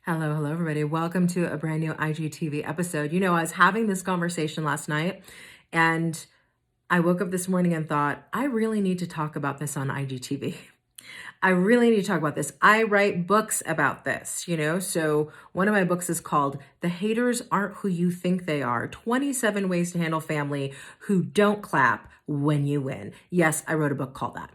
Hello, everybody. Welcome to a brand new IGTV episode. I was having this conversation last night and I woke up this morning and thought, I really need to talk about this on IGTV. I really need to talk about this. I write books about this, So one of my books is called The Haters Aren't Who You Think They Are, 27 Ways to Handle Family Who Don't Clap When You Win. Yes, I wrote a book called that.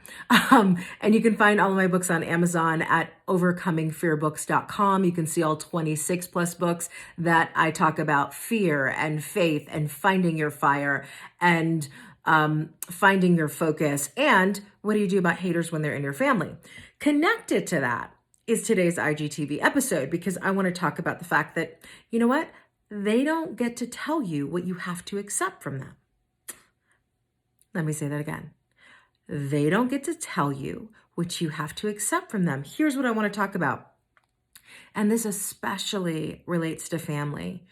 And you can find all of my books on Amazon at overcomingfearbooks.com. You can see all 26 plus books that I talk about fear and faith and finding your fire and finding your focus, and what do you do about haters when they're in your family? Connected to that is today's IGTV episode, because I want to talk about the fact that, you know what? They don't get to tell you what you have to accept from them. Let me say that again. They don't get to tell you what you have to accept from them. Here's what I want to talk about. And this especially relates to family.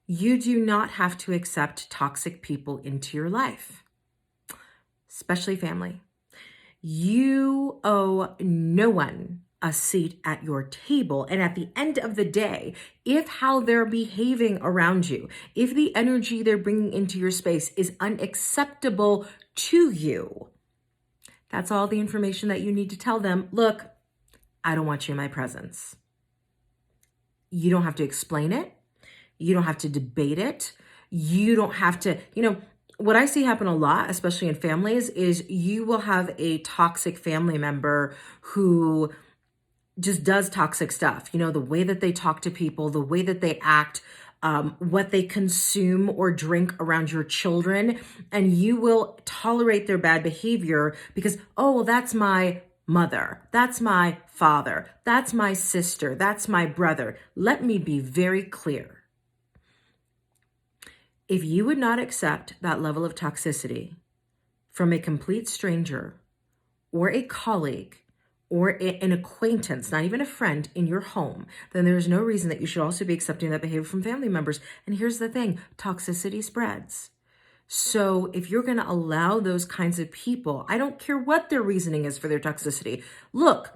You do not have to accept toxic people into your life, especially family. You owe no one a seat at your table. And at the end of the day, if how they're behaving around you, if the energy they're bringing into your space is unacceptable to you, that's all the information that you need to tell them. Look, I don't want you in my presence. You don't have to explain it. You don't have to debate it. You don't have to, what I see happen a lot, especially in families, is you will have a toxic family member who just does toxic stuff. The way that they talk to people, the way that they act, what they consume or drink around your children. And you will tolerate their bad behavior because, oh, well, that's my mother. That's my father. That's my sister. That's my brother. Let me be very clear. If you would not accept that level of toxicity from a complete stranger or a colleague or an acquaintance, not even a friend in your home, then there's no reason that you should also be accepting that behavior from family members. And here's the thing, toxicity spreads. So if you're going to allow those kinds of people, I don't care what their reasoning is for their toxicity. Look,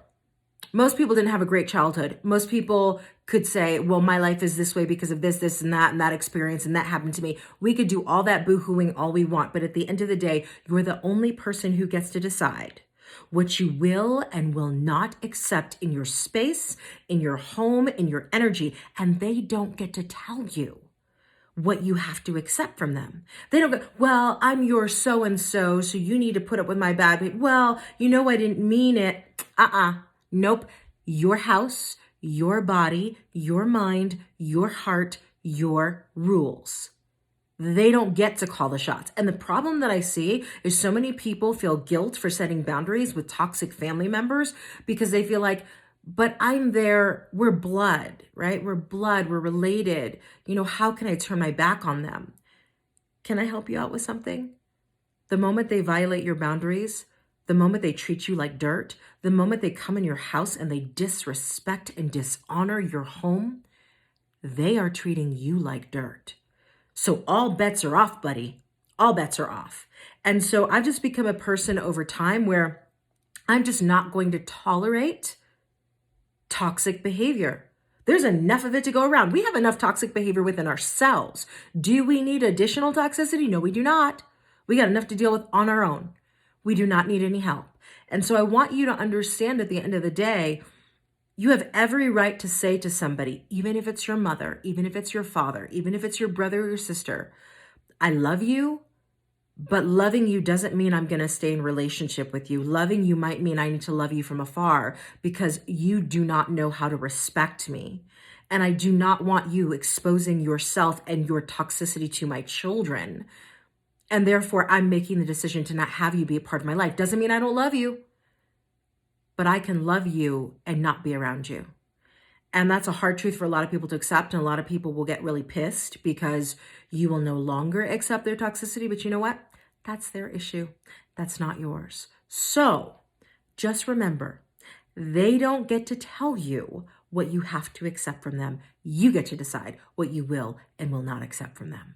most people didn't have a great childhood. Most people could say, well, my life is this way because of this, and that experience, and that happened to me. We could do all that boo-hooing all we want, but at the end of the day, you're the only person who gets to decide what you will and will not accept in your space, in your home, in your energy, and they don't get to tell you what you have to accept from them. They don't go, well, I'm your so-and-so, so you need to put up with my bad behavior. Well, I didn't mean it. Nope. Your house, your body, your mind, your heart, your rules. They don't get to call the shots. And the problem that I see is so many people feel guilt for setting boundaries with toxic family members because they feel like, but I'm there, we're blood, right? We're blood, we're related. How can I turn my back on them? Can I help you out with something? The moment they violate your boundaries, the moment they treat you like dirt, the moment they come in your house and they disrespect and dishonor your home, they are treating you like dirt. So all bets are off, buddy. All bets are off. And so I've just become a person over time where I'm just not going to tolerate toxic behavior. There's enough of it to go around. We have enough toxic behavior within ourselves. Do we need additional toxicity? No, we do not. We got enough to deal with on our own. We do not need any help. And so I want you to understand at the end of the day, you have every right to say to somebody, even if it's your mother, even if it's your father, even if it's your brother or your sister, I love you, but loving you doesn't mean I'm going to stay in relationship with you. Loving you might mean I need to love you from afar because you do not know how to respect me. And I do not want you exposing yourself and your toxicity to my children. And therefore, I'm making the decision to not have you be a part of my life. Doesn't mean I don't love you, but I can love you and not be around you. And that's a hard truth for a lot of people to accept. And a lot of people will get really pissed because you will no longer accept their toxicity. But you know what? That's their issue. That's not yours. So just remember, they don't get to tell you what you have to accept from them. You get to decide what you will and will not accept from them.